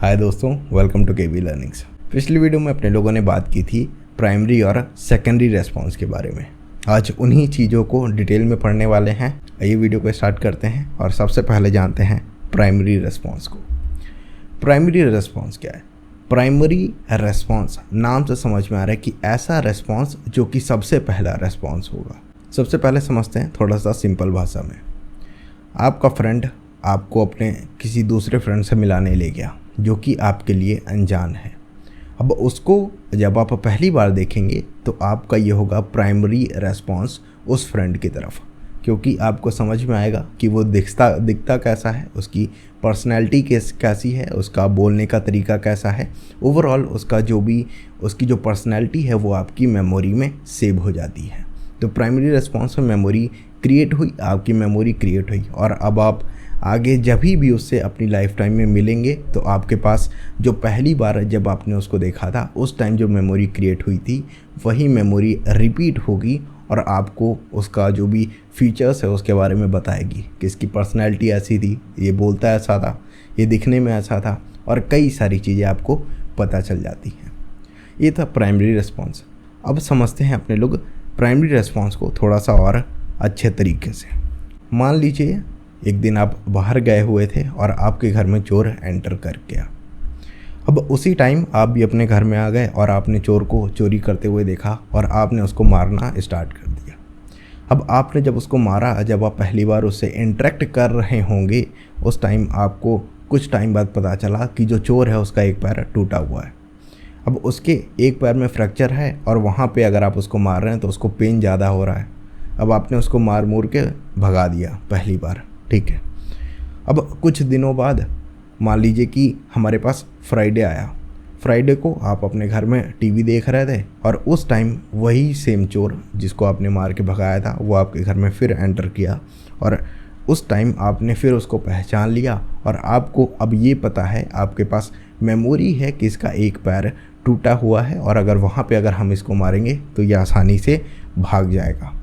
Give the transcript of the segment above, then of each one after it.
हाय दोस्तों, welcome to KV learnings. पिछली video में अपने लोगों ने बात की थी प्राइमरी और सेकेंडरी रेस्पॉन्स के बारे में। आज उन्हीं चीज़ों को डिटेल में पढ़ने वाले हैं। आइए वीडियो को स्टार्ट करते हैं और सबसे पहले जानते हैं प्राइमरी रेस्पॉन्स को। प्राइमरी रेस्पॉन्स क्या है? प्राइमरी रेस्पॉन्स नाम से समझ में आ रहा है कि ऐसा रेस्पॉन्स जो कि सबसे पहला रेस्पॉन्स होगा। सबसे पहले समझते हैं थोड़ा सा सिंपल भाषा में। आपका फ्रेंड आपको अपने किसी दूसरे फ्रेंड से मिलाने ले गया जो कि आपके लिए अनजान है। अब उसको जब आप पहली बार देखेंगे तो आपका ये होगा प्राइमरी रेस्पॉन्स उस फ्रेंड की तरफ, क्योंकि आपको समझ में आएगा कि वो दिखता कैसा है, उसकी पर्सनैलिटी कैसी है, उसका बोलने का तरीका कैसा है। ओवरऑल उसकी जो पर्सनैलिटी है वो आपकी मेमोरी में सेव हो जाती है। तो प्राइमरी रेस्पॉन्स में मेमोरी क्रिएट हुई, आपकी मेमोरी क्रिएट हुई, और अब आप आगे जब भी उससे अपनी लाइफ टाइम में मिलेंगे तो आपके पास जो पहली बार जब आपने उसको देखा था उस टाइम जो मेमोरी क्रिएट हुई थी वही मेमोरी रिपीट होगी और आपको उसका जो भी फीचर्स है उसके बारे में बताएगी कि इसकी पर्सनैलिटी ऐसी थी, ये बोलता ऐसा था, ये दिखने में ऐसा था, और कई सारी चीज़ें आपको पता चल जाती हैं। ये था प्राइमरी रेस्पॉन्स। अब समझते हैं अपने लोग प्राइमरी रेस्पॉन्स को थोड़ा सा और अच्छे तरीके से। मान लीजिए एक दिन आप बाहर गए हुए थे और आपके घर में चोर एंटर कर गया। अब उसी टाइम आप भी अपने घर में आ गए और आपने चोर को चोरी करते हुए देखा और आपने उसको मारना स्टार्ट कर दिया। अब आपने जब उसको मारा, जब आप पहली बार उससे इंटरेक्ट कर रहे होंगे उस टाइम आपको कुछ टाइम बाद पता चला कि जो चोर है उसका एक पैर टूटा हुआ है। अब उसके एक पैर में फ्रैक्चर है और वहाँ पे अगर आप उसको मार रहे हैं तो उसको पेन ज़्यादा हो रहा है। अब आपने उसको मार मूर के भगा दिया पहली बार, ठीक है। अब कुछ दिनों बाद मान लीजिए कि हमारे पास फ्राइडे आया। फ्राइडे को आप अपने घर में टीवी देख रहे थे और उस टाइम वही सेम चोर जिसको आपने मार के भगाया था वो आपके घर में फिर एंटर किया, और उस टाइम आपने फिर उसको पहचान लिया और आपको अब ये पता है, आपके पास मेमोरी है कि इसका एक पैर टूटा हुआ है और अगर हम इसको मारेंगे तो ये आसानी से भाग जाएगा।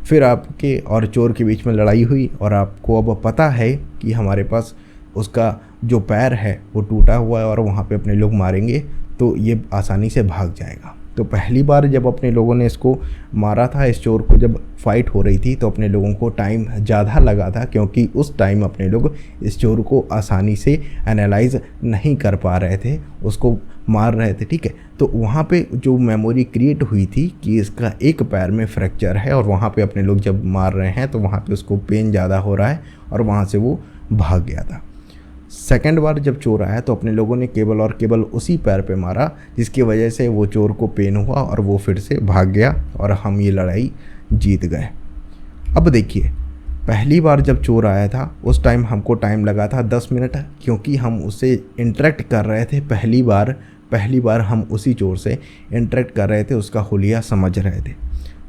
फिर आपके और चोर के बीच में लड़ाई हुई और आपको अब पता है कि हमारे पास उसका जो पैर है वो टूटा हुआ है और वहाँ पे अपने लोग मारेंगे तो ये आसानी से भाग जाएगा। तो पहली बार जब अपने लोगों ने इसको मारा था, इस चोर को, जब फाइट हो रही थी तो अपने लोगों को टाइम ज़्यादा लगा था, क्योंकि उस टाइम अपने लोग इस चोर को आसानी से एनालाइज नहीं कर पा रहे थे, उसको मार रहे थे, ठीक है। तो वहाँ पे जो मेमोरी क्रिएट हुई थी कि इसका एक पैर में फ्रैक्चर है और वहाँ पे अपने लोग जब मार रहे हैं तो वहाँ पे उसको पेन ज़्यादा हो रहा है और वहाँ से वो भाग गया था। सेकंड बार जब चोर आया तो अपने लोगों ने केवल और केवल उसी पैर पे मारा जिसकी वजह से वो चोर को पेन हुआ और वो फिर से भाग गया और हम ये लड़ाई जीत गए। अब देखिए, पहली बार जब चोर आया था उस टाइम हमको टाइम लगा था 10 मिनट, क्योंकि हम उससे इंटरेक्ट कर रहे थे। पहली बार हम उसी चोर से इंटरेक्ट कर रहे थे, उसका हुलिया समझ रहे थे।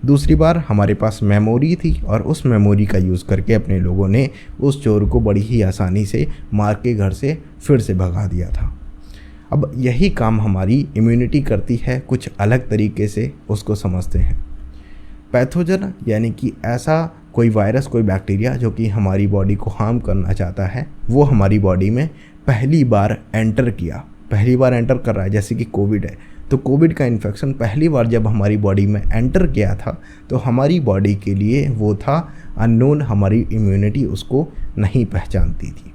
दूसरी बार हमारे पास मेमोरी थी और उस मेमोरी का यूज़ करके अपने लोगों ने उस चोर को बड़ी ही आसानी से मार के घर से फिर से भगा दिया था। अब यही काम हमारी इम्यूनिटी करती है, कुछ अलग तरीके से उसको समझते हैं। पैथोजन यानी कि ऐसा कोई वायरस, कोई बैक्टीरिया जो कि हमारी बॉडी को हार्म करना चाहता है, वो हमारी बॉडी में पहली बार एंटर कर रहा है। जैसे कि कोविड है तो कोविड का इन्फेक्शन पहली बार जब हमारी बॉडी में एंटर किया था तो हमारी बॉडी के लिए वो था अननोन, हमारी इम्यूनिटी उसको नहीं पहचानती थी।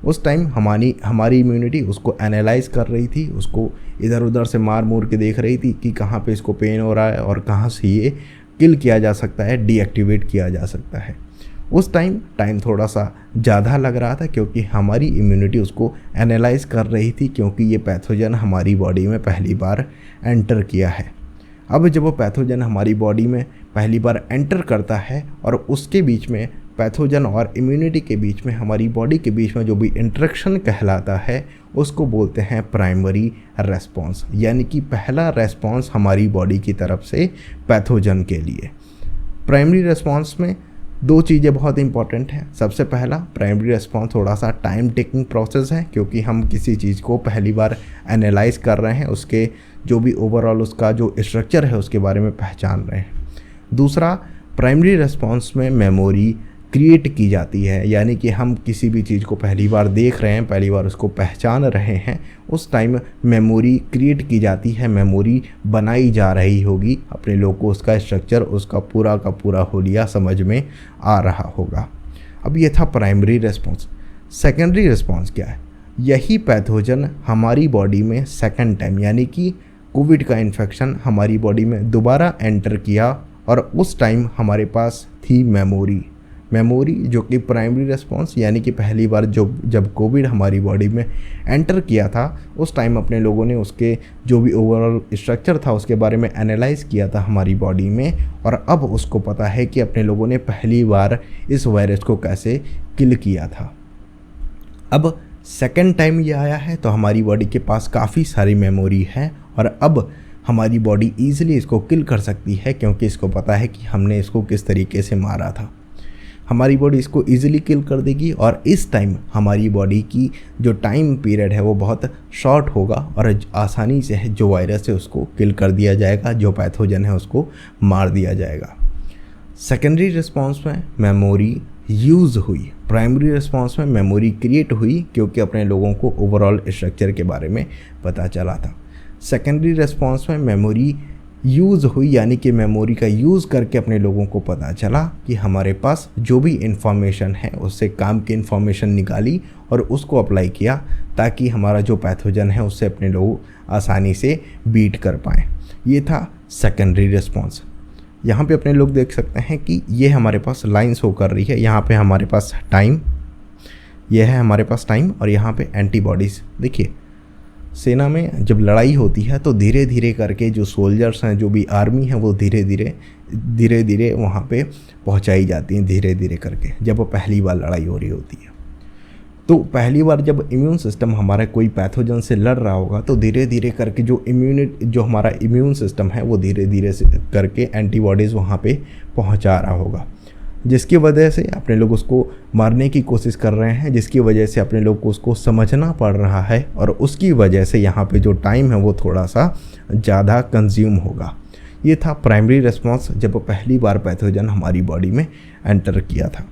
उस टाइम हमारी इम्यूनिटी उसको एनालाइज कर रही थी, उसको इधर उधर से मार मूर के देख रही थी कि कहाँ पे इसको पेन हो रहा है और कहाँ से ये किल किया जा सकता है, डीएक्टिवेट किया जा सकता है। उस टाइम थोड़ा सा ज़्यादा लग रहा था क्योंकि हमारी इम्यूनिटी उसको एनालाइज कर रही थी, क्योंकि ये पैथोजन हमारी बॉडी में पहली बार एंटर किया है। अब जब वो पैथोजन हमारी बॉडी में पहली बार एंटर करता है और उसके बीच में पैथोजन और इम्यूनिटी के बीच में, हमारी बॉडी के बीच में जो भी इंटरेक्शन कहलाता है उसको बोलते हैं प्राइमरी रेस्पॉन्स, यानी कि पहला रेस्पॉन्स हमारी बॉडी की तरफ से पैथोजन के लिए। प्राइमरी रेस्पॉन्स में दो चीज़ें बहुत इंपॉर्टेंट हैं। सबसे पहला, प्राइमरी रेस्पॉन्स थोड़ा सा टाइम टेकिंग प्रोसेस है, क्योंकि हम किसी चीज़ को पहली बार एनालाइज कर रहे हैं, उसके जो भी ओवरऑल उसका जो स्ट्रक्चर है उसके बारे में पहचान रहे हैं। दूसरा, प्राइमरी रेस्पॉन्स में मेमोरी क्रिएट की जाती है, यानी कि हम किसी भी चीज़ को पहली बार देख रहे हैं, पहली बार उसको पहचान रहे हैं, उस टाइम मेमोरी क्रिएट की जाती है, मेमोरी बनाई जा रही होगी। अपने लोग को उसका स्ट्रक्चर, उसका पूरा का पूरा होलिया समझ में आ रहा होगा। अब ये था प्राइमरी रिस्पॉन्स। सेकेंडरी रिस्पॉन्स क्या है? यही पैथोजन हमारी बॉडी में सेकेंड टाइम, यानी कि कोविड का इन्फेक्शन हमारी बॉडी में दोबारा एंटर किया, और उस टाइम हमारे पास थी मेमोरी जो कि प्राइमरी रिस्पॉन्स, यानी कि पहली बार जब कोविड हमारी बॉडी में एंटर किया था, उस टाइम अपने लोगों ने उसके जो भी ओवरऑल स्ट्रक्चर था उसके बारे में एनालाइज किया था हमारी बॉडी में, और अब उसको पता है कि अपने लोगों ने पहली बार इस वायरस को कैसे किल किया था। अब सेकेंड टाइम ये आया है तो हमारी बॉडी के पास काफ़ी सारी मेमोरी है, और अब हमारी बॉडी ईजिली इसको किल कर सकती है, क्योंकि इसको पता है कि हमने इसको किस तरीके से मारा था। हमारी बॉडी इसको ईजिली किल कर देगी, और इस टाइम हमारी बॉडी की जो टाइम पीरियड है वो बहुत शॉर्ट होगा, और आसानी से जो वायरस है उसको किल कर दिया जाएगा, जो पैथोजन है उसको मार दिया जाएगा। सेकेंडरी रिस्पॉन्स में मेमोरी यूज़ हुई, प्राइमरी रिस्पॉन्स में मेमोरी क्रिएट हुई, क्योंकि अपने लोगों को ओवरऑल स्ट्रक्चर के बारे में पता चला था। सेकेंडरी रिस्पॉन्स में मेमोरी यूज़ हुई, यानी कि मेमोरी का यूज़ करके अपने लोगों को पता चला कि हमारे पास जो भी इन्फॉर्मेशन है उससे काम की इन्फॉर्मेशन निकाली और उसको अप्लाई किया, ताकि हमारा जो पैथोजन है उससे अपने लोग आसानी से बीट कर पाएँ। ये था सेकेंडरी रिस्पॉन्स। यहाँ पे अपने लोग देख सकते हैं कि ये हमारे पास लाइन शो कर रही है। यहाँ पे हमारे पास टाइम, यह है हमारे पास टाइम, और यहाँ पे एंटीबॉडीज़। देखिए, सेना में जब लड़ाई होती है तो धीरे धीरे करके जो सोल्जर्स हैं, जो भी आर्मी है, वो धीरे धीरे वहाँ पे पहुँचाई जाती हैं, धीरे धीरे करके, जब वो पहली बार लड़ाई हो रही होती है। तो पहली बार जब इम्यून सिस्टम हमारा कोई पैथोजन से लड़ रहा होगा तो धीरे धीरे करके जो हमारा इम्यून सिस्टम है वो धीरे धीरे से करके एंटीबॉडीज़ वहाँ पे पहुँचा रहा होगा, जिसकी वजह से अपने लोग उसको मारने की कोशिश कर रहे हैं, जिसकी वजह से अपने लोग को उसको समझना पड़ रहा है, और उसकी वजह से यहाँ पे जो टाइम है वो थोड़ा सा ज़्यादा कंज्यूम होगा। ये था प्राइमरी रिस्पॉन्स, जब पहली बार पैथोजन हमारी बॉडी में एंटर किया था।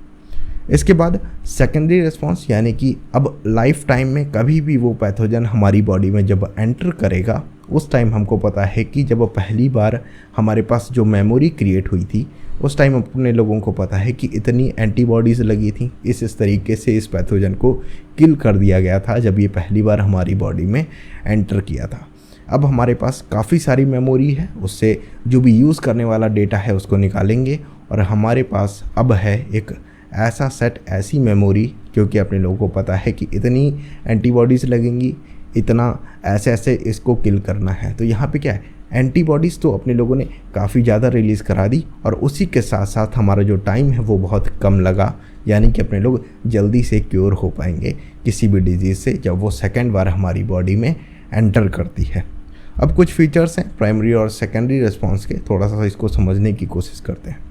इसके बाद सेकेंडरी रिस्पॉन्स, यानी कि अब लाइफ टाइम में कभी भी वो पैथोजन हमारी बॉडी में जब एंटर करेगा, उस टाइम हमको पता है कि जब पहली बार हमारे पास जो मेमोरी क्रिएट हुई थी, उस टाइम अपने लोगों को पता है कि इतनी एंटीबॉडीज़ लगी थी, इस तरीके से इस पैथोजन को किल कर दिया गया था जब ये पहली बार हमारी बॉडी में एंटर किया था। अब हमारे पास काफ़ी सारी मेमोरी है, उससे जो भी यूज़ करने वाला डेटा है उसको निकालेंगे, और हमारे पास अब है एक ऐसा सेट, ऐसी मेमोरी, क्योंकि अपने लोगों को पता है कि इतनी एंटीबॉडीज़ लगेंगी, इतना ऐसे इसको किल करना है। तो यहाँ पे क्या है, एंटीबॉडीज़ तो अपने लोगों ने काफ़ी ज़्यादा रिलीज़ करा दी, और उसी के साथ साथ हमारा जो टाइम है वो बहुत कम लगा, यानी कि अपने लोग जल्दी से क्योर हो पाएंगे किसी भी डिजीज़ से जब वो सेकेंड बार हमारी बॉडी में एंटर करती है। अब कुछ फीचर्स हैं प्राइमरी और सेकेंडरी रिस्पॉन्स के, थोड़ा सा इसको समझने की कोशिश करते हैं।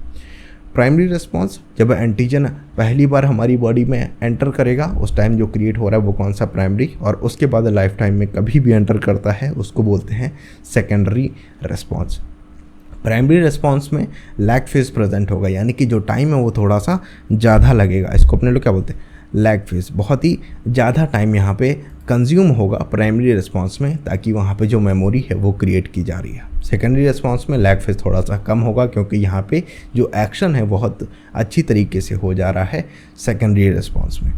प्राइमरी रिस्पॉन्स, जब एंटीजन पहली बार हमारी बॉडी में एंटर करेगा, उस टाइम जो क्रिएट हो रहा है वो कौन सा, प्राइमरी, और उसके बाद लाइफ टाइम में कभी भी एंटर करता है उसको बोलते हैं सेकेंडरी रिस्पॉन्स। प्राइमरी रिस्पॉन्स में लैग फेज प्रेजेंट होगा, यानी कि जो टाइम है वो थोड़ा सा ज़्यादा लगेगा, इसको अपने लोग क्या बोलते हैं, लैग फेज। बहुत ही ज़्यादा टाइम यहाँ पे कंज्यूम होगा प्राइमरी रिस्पॉन्स में, ताकि वहाँ पे जो मेमोरी है वो क्रिएट की जा रही है। सेकेंडरी रिस्पॉन्स में लैग फेज थोड़ा सा कम होगा, क्योंकि यहाँ पे जो एक्शन है बहुत अच्छी तरीके से हो जा रहा है सेकेंडरी रिस्पॉन्स में।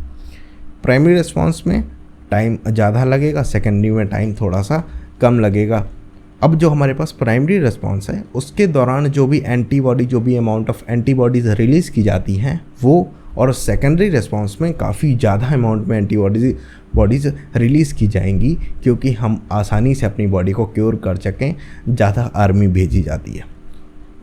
प्राइमरी रिस्पॉन्स में टाइम ज़्यादा लगेगा, सेकेंडरी में टाइम थोड़ा सा कम लगेगा। अब जो हमारे पास प्राइमरी रिस्पॉन्स है उसके दौरान जो भी एंटीबॉडी, जो भी अमाउंट ऑफ एंटीबॉडीज़ रिलीज़ की जाती हैं वो, और सेकेंडरी रिस्पॉन्स में काफ़ी ज़्यादा अमाउंट में बॉडीज़ रिलीज़ की जाएंगी, क्योंकि हम आसानी से अपनी बॉडी को क्योर कर सकें, ज़्यादा आर्मी भेजी जाती है।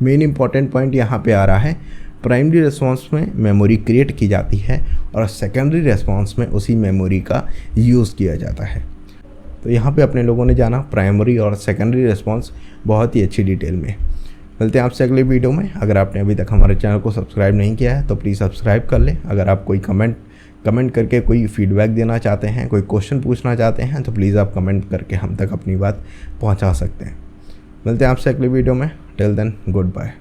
मेन इंपॉर्टेंट पॉइंट यहाँ पे आ रहा है, प्राइमरी रिस्पॉन्स में मेमोरी क्रिएट की जाती है, और सेकेंडरी रिस्पॉन्स में उसी मेमोरी का यूज़ किया जाता है। तो यहाँ पे अपने लोगों ने जाना प्राइमरी और सेकेंडरी रिस्पॉन्स बहुत ही अच्छी डिटेल में। मिलते हैं आपसे अगले वीडियो में। अगर आपने अभी तक हमारे चैनल को सब्सक्राइब नहीं किया है तो प्लीज़ सब्सक्राइब कर लें। अगर आप कोई कमेंट करके कोई फीडबैक देना चाहते हैं, कोई क्वेश्चन पूछना चाहते हैं, तो प्लीज़ आप कमेंट करके हम तक अपनी बात पहुंचा सकते हैं। मिलते हैं आपसे अगले वीडियो में। Till then, good bye.